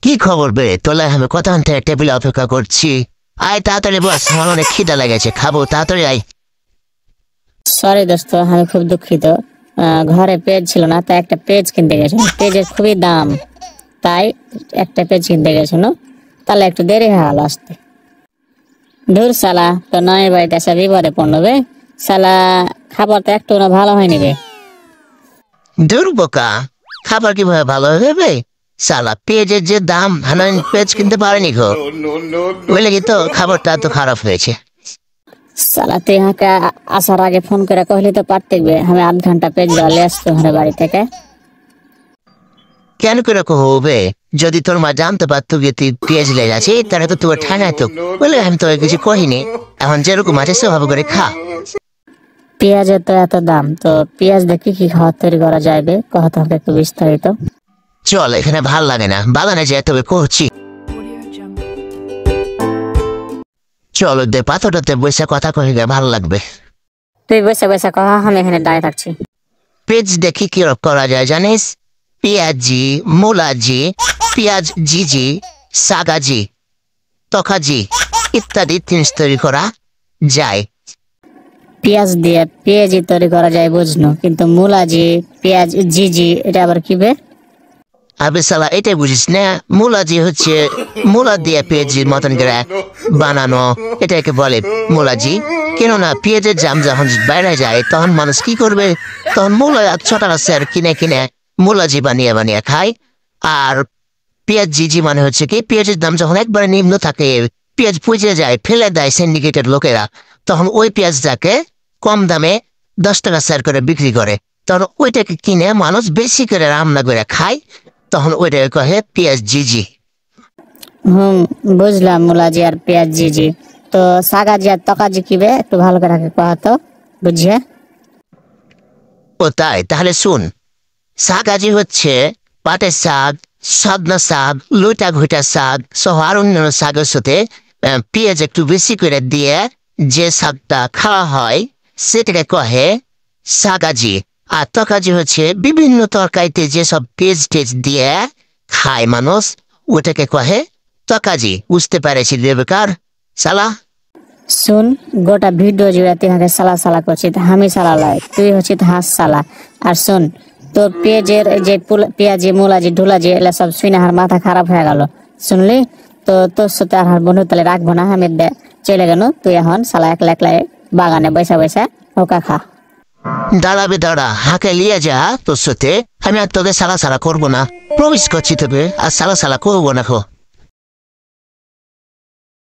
কি খবর বে? তোলা আমি কতক্ষণ থেকে টেবিলে অপেক্ষা করছি। আয় তাড়াতাড়ি বস, আমার অনেক খিদা লেগেছে, খাবো, তাড়াতাড়ি আয়। সরি দোস্ত, আমি খুব দুঃখিত। ঘরে পেজ ছিল না, তাই একটা পেজ কিনতে গেছিল। পেজের খুবই দাম, তাই একটা পেজ কিনতে গেছিল। তাহলে একটু দেরি হয়ে গেল আসতে। ধুর সালা, তো নয় বাড়িতে এসে বিপদে পড়বে। সালা খাবার তো একটু না ভালো হয়নি বে। দূর বোকা, খাবার কিভাবে ভালো হবে? সালা পেঁয়াজের যে দাম, হানান পেঁয়াজ কিনতে পারেনি গো, বুঝলে কি? তো খাবারটা তো খারাপ হয়েছে। সালা তুই আমাকে আসার আগে ফোন করে কহলি তো পারতে বে, আমি 8 ঘন্টা পেজ ডালে আসতো ঘরে বাড়ি থেকে। কেন করে হবে? যদি তোর মা জানতে পারতো যে তুই পেঁয়াজ লেগে আছিস, তাহলে তো তোর ঠাঙায় তো। বলে আমি তোকে কিছু কহিনি। এখন যেরকম আছে সেভাবে করে খা। পেঁয়াজের তো এত দাম, তো পেঁয়াজ দেখি কি খাবার তৈরি করা যাবে, কথা হবে একটু বিস্তারিত। চল, এখানে ভাল লাগে না, বাগানে যেতে হবে, করছি। চলো দে পাথরটাতে বসে কথা কহিলে ভালো লাগবে। তুই বসে বসে কহা, আমি এখানে দাঁড়িয়ে থাকছি। পেঁয়াজ দেখি কি করা যায় জানিস? পেঁয়াজি, মুলাজি, পেঁয়াজ জিজি, সাগাজি, তখাজি ইত্যাদি জিনিস তৈরি করা যায়। পেঁয়াজ দিয়ে পেঁয়াজি তৈরি করা যায় বুঝনো, কিন্তু মুলাজি, পেঁয়াজ জিজি এটা আবার কি বে? আবে সালা, এটাই বুঝিস না? মুলাজি হচ্ছে মুলা দিয়ে পেঁয়াজির মতন করে বানানো, এটাকে বলে মুলাজি। কেননা পেঁয়াজের জাম যখন বাইরে যায় তখন মানুষ কি করবে? তখন মূলা ছোটা গাছের কিনে কিনে মুলাজি বানিয়ে বানিয়ে খায়। আর পেঁয়াজ জিজি মানে হচ্ছে কি, পেঁয়াজের দাম যখন একবারে নিম্ন থাকে, পেঁয়াজ পুজে যায়, ফেলে দেয় সিন্ডিকেটেড লোকেরা, তখন ওই পেঁয়াজটাকে কম দামে 10 টাকা সের করে বিক্রি করে। তখন ওইটাকে কিনে মানুষ বেশি করে রান্না করে খায়, তখন ওইটাকে কহে পেঁয়াজ জিজি। বুঝলাম, মুলাজি আর পেঁয়াজ জিজি। তো সাগাজি আর তকাজি কি বে? একটু ভালো করে কহা তো বুঝিয়ে। ও তাই, তাহলে শুন। শাকাজি হচ্ছে পাটের শাক, সজনা শাক, লুটা ঘুটা শাক সহ আর অন্যান্য শাকের সাথে পেঁয়াজ একটু বেশি করে দিয়ে যে শাকটা খাওয়া হয় সেটাকে কহে শাকাজি। আর তরকারি হচ্ছে বিভিন্ন তরকারিতে যেসব পেঁয়াজ টেজ দিয়ে খায় মানুষ, ওটাকে কহে তরকারি। বুঝতে পেরেছি দেবকার সালা? শুন, গোটা ভিডিও জুড়ে তুই আমাকে সালা সালা করছিস, আমি সালা লাই, তুই হচ্ছিস হাঁস সালা। আর শুন, তোর পেঁয়াজের যে পেঁয়াজি, মুলাজি, ঢুলাজি এগুলা সব শুনে আমার মাথা খারাপ হয়ে গেল, শুনলি? তো তোর সাথে আর বন্ধু তাহলে রাখবো না, আমি চলে গেল। তুই এখন সালা একলা একলা বাগানে বসে বসে ওকা খা। দাঁড়াবে দাঁড়া, হাঁকে লিয়ে যা তোর সাথে। আমি আর তোকে সালা সালা করবো না, প্রমিস করছি তোকে, আর সালা সালা করবো না।